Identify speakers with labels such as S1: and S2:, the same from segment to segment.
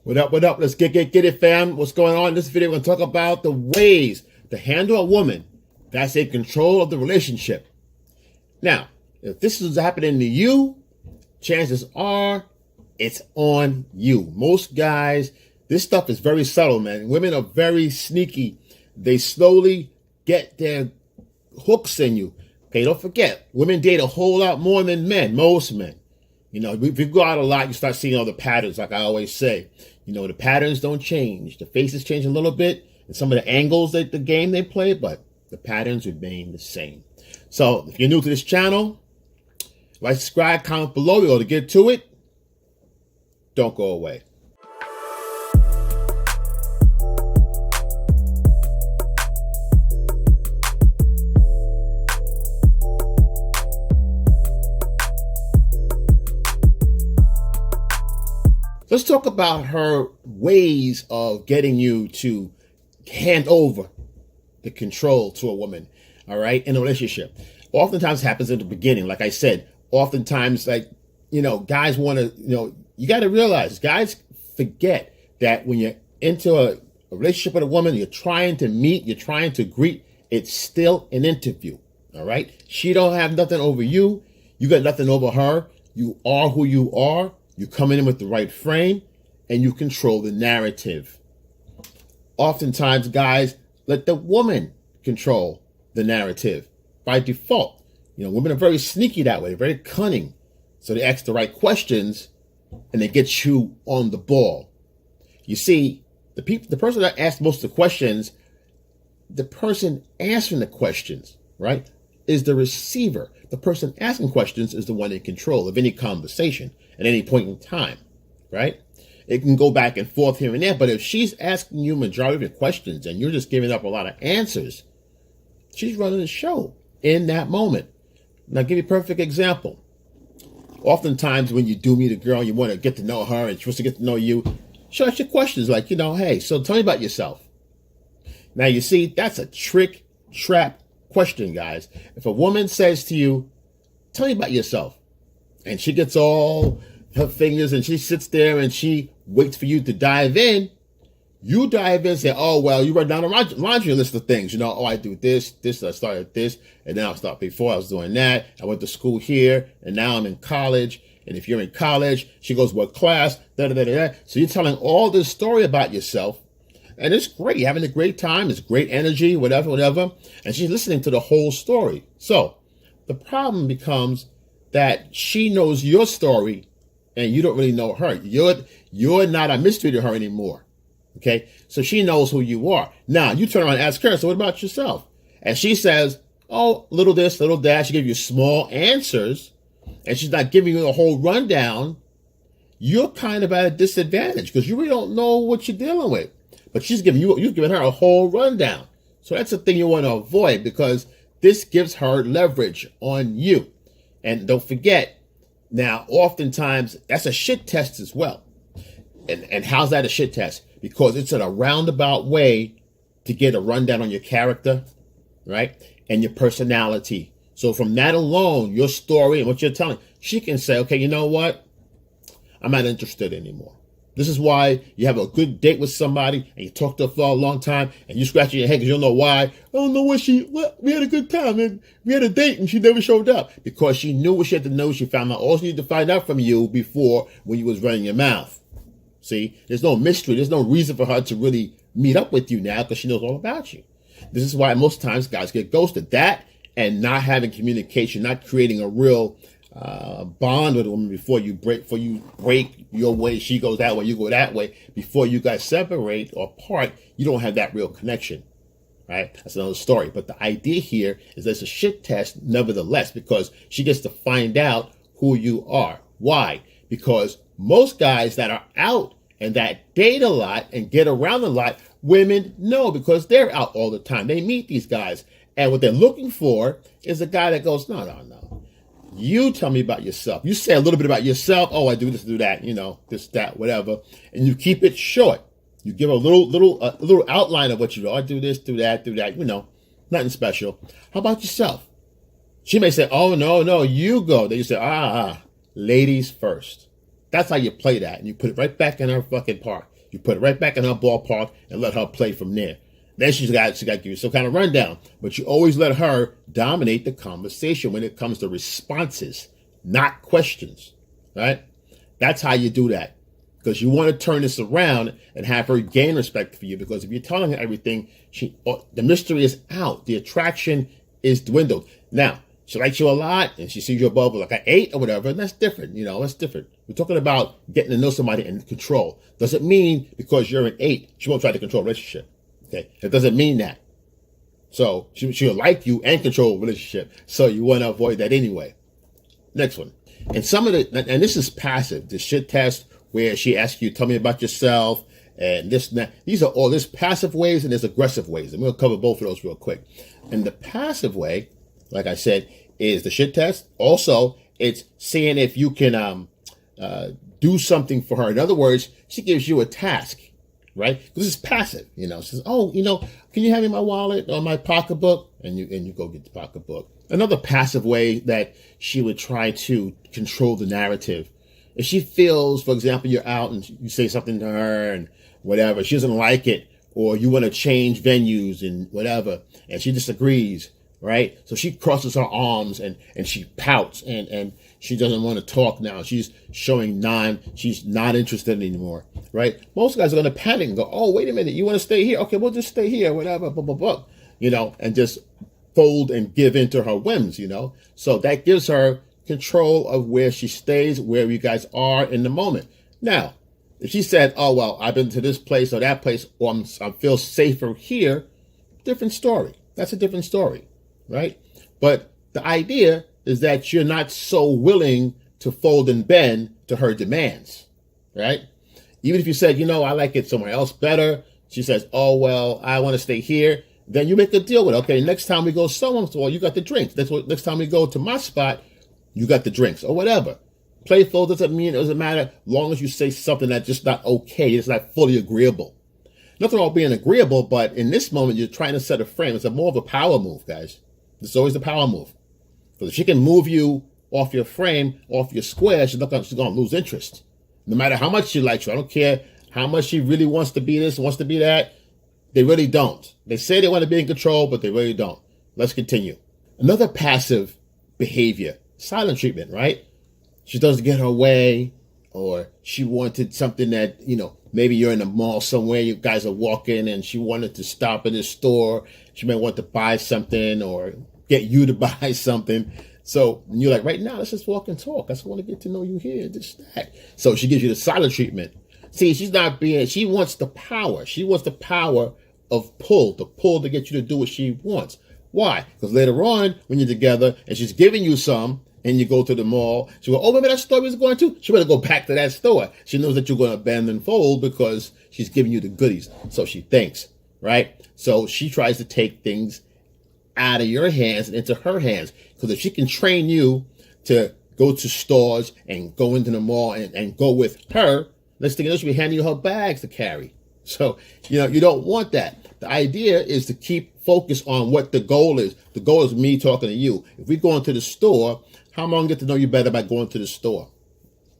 S1: What up, what up? Let's get it, fam. What's going on in this video? We're going to talk about the ways to handle a woman that's in control of the relationship. Now, if this is happening to you, chances are it's on you. Most guys, this stuff is very subtle, man. Women are very sneaky. They slowly get their hooks in you. Okay, don't forget, women date a whole lot more than men, most men. You know, if you go out a lot, you start seeing all the patterns, like I always say. You know, the patterns don't change. The faces change a little bit, and some of the angles that the game they play, but the patterns remain the same. So, if you're new to this channel, like, subscribe, comment below. We're going to get to it. Don't go away. Let's talk about her ways of getting you to hand over the control to a woman, all right, in a relationship. Oftentimes happens in the beginning. Like I said, oftentimes, like, you know, guys want to, you got to realize, guys forget that when you're into a relationship with a woman, you're trying to meet, you're trying to greet, it's still an interview, all right? She don't have nothing over you. You got nothing over her. You are who you are. You come in with the right frame, and you control the narrative. Oftentimes, guys let the woman control the narrative by default. You know, women are very sneaky that way, very cunning. So they ask the right questions, and they get you on the ball. You see, the person that asks most of the questions, the person answering the questions, right, is the receiver. The person asking questions is the one in control of any conversation at any point in time, right? It can go back and forth here and there, but if she's asking you majority of your questions and you're just giving up a lot of answers, she's running the show in that moment. Now, I'll give you a perfect example. Oftentimes when you do meet a girl, you want to get to know her and she wants to get to know you, she'll ask you questions like, hey, so tell me about yourself. Now, you see, that's a trap question, guys. If a woman says to you, tell me about yourself, and she gets all her fingers and she sits there and she waits for you to dive in, you dive in and say, oh, well, you write down a laundry list of things. Oh, I do this, I started this, and now I stopped before I was doing that. I went to school here, and now I'm in college. And if you're in college, she goes, what class, da-da-da-da-da. So you're telling all this story about yourself, and it's great. You're having a great time. It's great energy, whatever. And she's listening to the whole story. So the problem becomes that she knows your story and you don't really know her. You're not a mystery to her anymore. Okay? So she knows who you are. Now you turn around and ask her, so what about yourself? And she says, oh, little this, little that. She gives you small answers and she's not giving you a whole rundown. You're kind of at a disadvantage because you really don't know what you're dealing with. But you've given her a whole rundown. So that's the thing you want to avoid, because this gives her leverage on you. And don't forget, now, oftentimes, that's a shit test as well. And how's that a shit test? Because it's in a roundabout way to get a rundown on your character, right? And your personality. So from that alone, your story and what you're telling, she can say, okay, you know what? I'm not interested anymore. This is why you have a good date with somebody and you talk to her for a long time and you scratch your head because you don't know why. I don't know we had a good time and we had a date and she never showed up, because she knew what she had to know. She found out all she needed to find out from you before, when you was running your mouth. See, there's no mystery. There's no reason for her to really meet up with you now, because she knows all about you. This is why most times guys get ghosted. That and not having communication, not creating a real bond with a woman before you break your way, she goes that way, you go that way. Before you guys separate or part, you don't have that real connection, right? That's another story. But the idea here is that it's a shit test nevertheless, because she gets to find out who you are. Why? Because most guys that are out and that date a lot and get around a lot, women know, because they're out all the time. They meet these guys, and what they're looking for is a guy that goes, no. You tell me about yourself. You say a little bit about yourself. Oh, I do this, do that, this, that, whatever. And you keep it short. You give a little outline of what you do. I do this, do that, nothing special. How about yourself? She may say, oh, no, you go. Then you say, ladies first. That's how you play that. And you put it right back in her fucking park. You put it right back in her ballpark and let her play from there. Then she got to give you some kind of rundown. But you always let her dominate the conversation when it comes to responses, not questions, right? That's how you do that. Because you want to turn this around and have her gain respect for you. Because if you're telling her everything, the mystery is out. The attraction is dwindled. Now, she likes you a lot and she sees you above like an 8 or whatever, and that's different. That's different. We're talking about getting to know somebody and control. Doesn't mean because you're an 8, she won't try to control a relationship. Okay? It doesn't mean that. So she'll like you and control a relationship. So you want to avoid that anyway. Next one. And and this is passive, the shit test where she asks you, tell me about yourself, and this and that. There's passive ways and there's aggressive ways. And we'll cover both of those real quick. And the passive way, like I said, is the shit test. Also, it's seeing if you can do something for her. In other words, she gives you a task, right? This is passive. She says, can you hand me my wallet or my pocketbook? And you go get the pocketbook. Another passive way that she would try to control the narrative. If she feels, for example, you're out and you say something to her and whatever, she doesn't like it, or you want to change venues and whatever, and she disagrees, right? So she crosses her arms and she pouts and she doesn't want to talk now. She's showing she's not interested anymore, right? Most guys are going to panic and go, oh, wait a minute, you want to stay here? Okay, we'll just stay here, whatever, blah, blah, blah, and just fold and give in to her whims, So that gives her control of where she stays, where you guys are in the moment. Now, if she said, oh, well, I've been to this place or that place, or I feel safer here, different story. That's a different story, right? But the idea is that you're not so willing to fold and bend to her demands, right? Even if you said, I like it somewhere else better. She says, oh, well, I want to stay here. Then you make a deal with it. Okay, next time we go well, you got the drinks. Next time we go to my spot, you got the drinks or whatever. Playful doesn't matter long as you say something that's just not okay. It's not fully agreeable. Nothing wrong being agreeable, but in this moment, you're trying to set a frame. It's more of a power move, guys. It's always the power move. Because if she can move you off your frame, off your square, she's going to lose interest. No matter how much she likes you. I don't care how much she really wants to be this, wants to be that. They really don't. They say they want to be in control, but they really don't. Let's continue. Another passive behavior. Silent treatment, right? She doesn't get her way, or she wanted something that, maybe you're in the mall somewhere, you guys are walking and she wanted to stop at this store. She may want to buy something or get you to buy something. So you're like, right now, let's just walk and talk. I just want to get to know you here, this, that. So she gives you the silent treatment. See, she wants the power. She wants the power of the pull to get you to do what she wants. Why? Because later on, when you're together and she's giving you some, and you go to the mall, she go, oh, remember that store we was going to? She better go back to that store. She knows that you're going to bend and fold because she's giving you the goodies. So she thinks, right? So she tries to take things out of your hands and into her hands. Because if she can train you to go to stores and go into the mall and go with her, next thing you know, she'll be handing you her bags to carry. So, you don't want that. The idea is to keep focus on what the goal is. The goal is me talking to you. If we go into the store, how am I going to get to know you better by going to the store?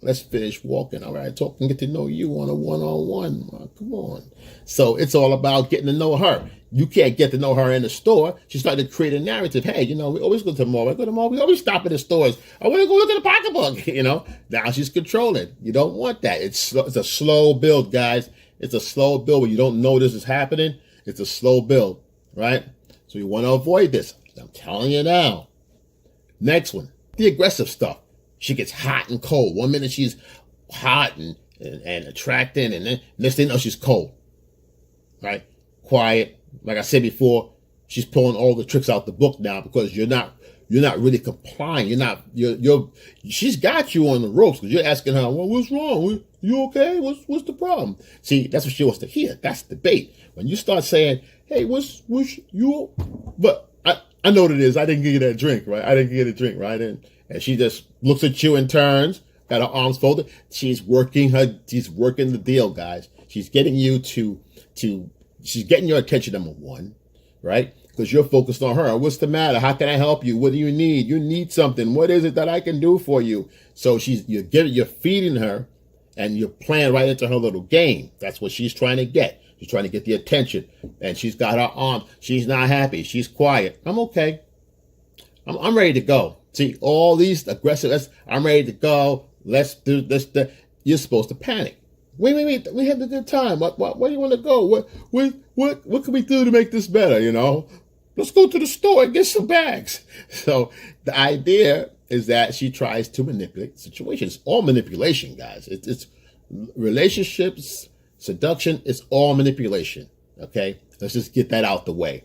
S1: Let's finish walking. All right, talk and get to know you on a one-on-one. Oh, come on. So it's all about getting to know her. You can't get to know her in the store. She started to create a narrative. Hey, we always go to the mall. We go to the mall. We always stop at the stores. I want to go look at the pocketbook. Now she's controlling. You don't want that. It's a slow build, guys. It's a slow build where you don't know this is happening. It's a slow build, right? So you want to avoid this. I'm telling you now. Next one. The aggressive stuff. She gets hot and cold. One minute she's hot and attracting, and then next thing you know, she's cold. Right? Quiet. Like I said before, she's pulling all the tricks out the book now because you're not really complying. She's got you on the ropes because you're asking her, well, what's wrong? You okay? What's the problem? See, that's what she wants to hear. That's the bait. When you start saying, hey, what's you? But I know what it is. I didn't give you that drink, right? I didn't give you the drink, right? And she just looks at you and turns, got her arms folded. She's working the deal, guys. She's getting you she's getting your attention, number one, right? Because you're focused on her. What's the matter? How can I help you? What do you need? You need something. What is it that I can do for you? So you're feeding her And you're playing right into her little game. That's what she's trying to get. She's trying to get the attention. And she's got her arms. She's not happy. She's quiet. I'm okay. I'm ready to go. See, all these aggressive, I'm ready to go. Let's do this. You're supposed to panic. Wait. We had a good time. Where do you want to go? What can we do to make this better? Let's go to the store and get some bags. So the idea is that she tries to manipulate the situation. It's all manipulation, guys. It's relationships, seduction. It's all manipulation. Okay, let's just get that out the way.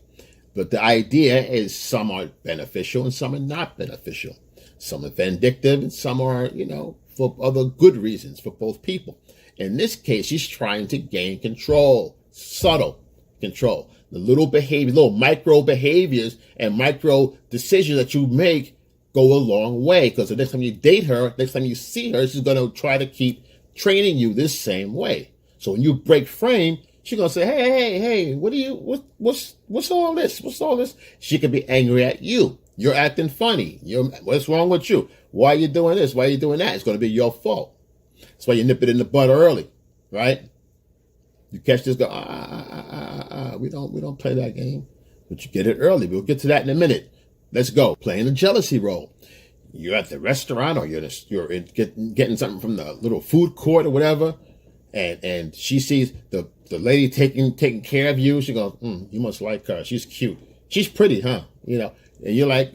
S1: But the idea is some are beneficial and some are not beneficial. Some are vindictive and some are, for other good reasons for both people. In this case, she's trying to gain control, subtle control. The little behavior, little micro behaviors and micro decisions that you make go a long way. Because the next time you date her, next time you see her, she's going to try to keep training you this same way. So when you break frame, she's going to say, hey, what's all this? What's all this? She could be angry at you. You're acting funny. What's wrong with you? Why are you doing this? Why are you doing that? It's going to be your fault. That's why you nip it in the bud early, right? You catch this, go, we don't play that game. But you get it early. We'll get to that in a minute. Let's go. Playing the jealousy role. You're at the restaurant or you're getting something from the little food court or whatever, and she sees the lady taking care of you. She goes, you must like her. She's cute. She's pretty, huh? And you're like,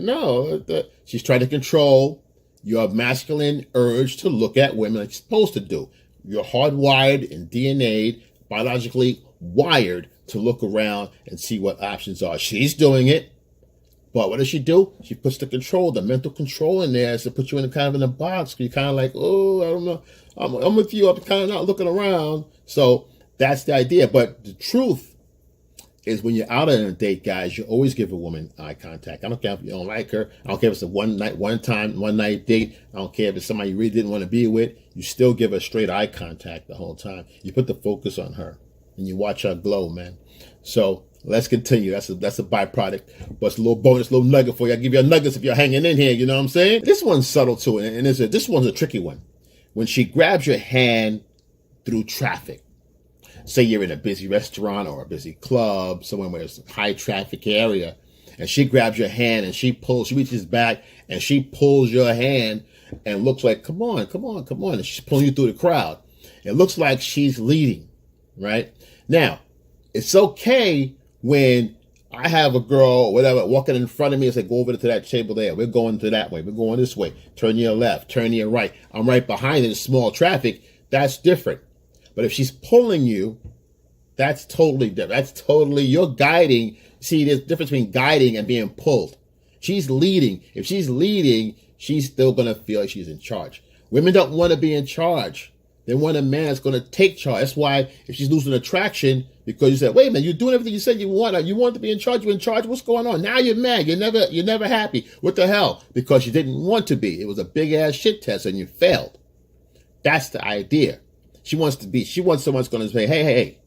S1: no. She's trying to control your masculine urge to look at women like you're supposed to do. You're hardwired and DNA'd, biologically wired to look around and see what options are. She's doing it. But what does she do? She puts the mental control in there to put you in a box. You're kind of like, oh, I don't know. I'm with you. I'm kind of not looking around. So that's the idea. But the truth is when you're out on a date, guys, you always give a woman eye contact. I don't care if you don't like her. I don't care if it's a one night date. I don't care if it's somebody you really didn't want to be with. You still give her straight eye contact the whole time. You put the focus on her and you watch her glow, man. So let's continue. That's a byproduct. But it's a little bonus, little nugget for you. I'll give you a nuggets if you're hanging in here. You know what I'm saying? This one's subtle too. And this one's a tricky one. When she grabs your hand through traffic, say you're in a busy restaurant or a busy club, somewhere where it's a high traffic area, and she grabs your hand and she reaches back and she pulls your hand and looks like, come on. And she's pulling you through the crowd. It looks like she's leading, right? Now, it's okay when I have a girl or whatever walking in front of me and say, go over to that table there. We're going to that way. We're going this way. Turn to your left. Turn to your right. I'm right behind in small traffic. That's different. But if she's pulling you, that's totally different. That's totally, you're guiding. See, there's a difference between guiding and being pulled. She's leading. If she's leading, she's still going to feel like she's in charge. Women don't want to be in charge. They want a man that's going to take charge. That's why if she's losing attraction, because you said, wait a minute, you're doing everything you said you want. You want to be in charge. You're in charge. What's going on? Now you're mad. You're never happy. What the hell? Because you didn't want to be. It was a big ass shit test and you failed. That's the idea. She wants someone that's going to say, hey,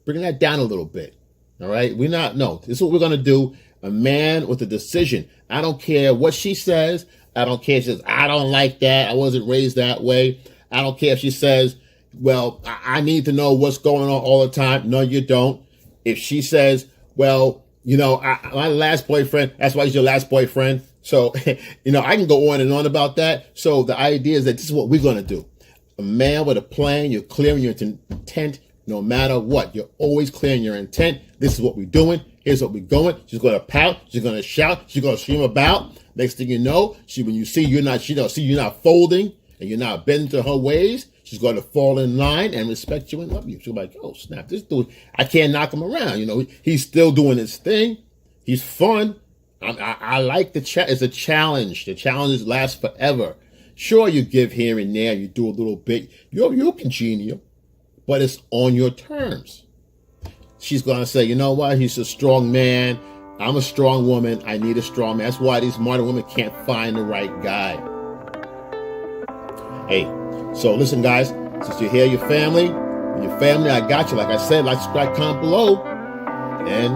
S1: bring that down a little bit. All right? This is what we're going to do. A man with a decision. I don't care what she says. I don't care if she says, I don't like that. I wasn't raised that way. I don't care if she says, well, I need to know what's going on all the time. No, you don't. If she says, well, my last boyfriend, that's why he's your last boyfriend. So, I can go on and on about that. So the idea is that this is what we're going to do. A man with a plan, you're clearing your intent no matter what. You're always clearing your intent. This is what we're doing. Here's what we're going. She's going to pout. She's going to shout. She's going to scream about. Next thing you know, when you see you're not folding and you're not bending to her ways, she's going to fall in line and respect you and love you. She'll be like, oh, snap, this dude, I can't knock him around. He's still doing his thing. He's fun. I like the chat. It's a challenge. The challenges last forever. Sure, you give here and there, you do a little bit. You're congenial, but it's on your terms. She's going to say, you know what? He's a strong man. I'm a strong woman. I need a strong man. That's why these modern women can't find the right guy. Hey, so listen, guys, since you're here, your family, I got you. Like I said, like, subscribe, comment below, and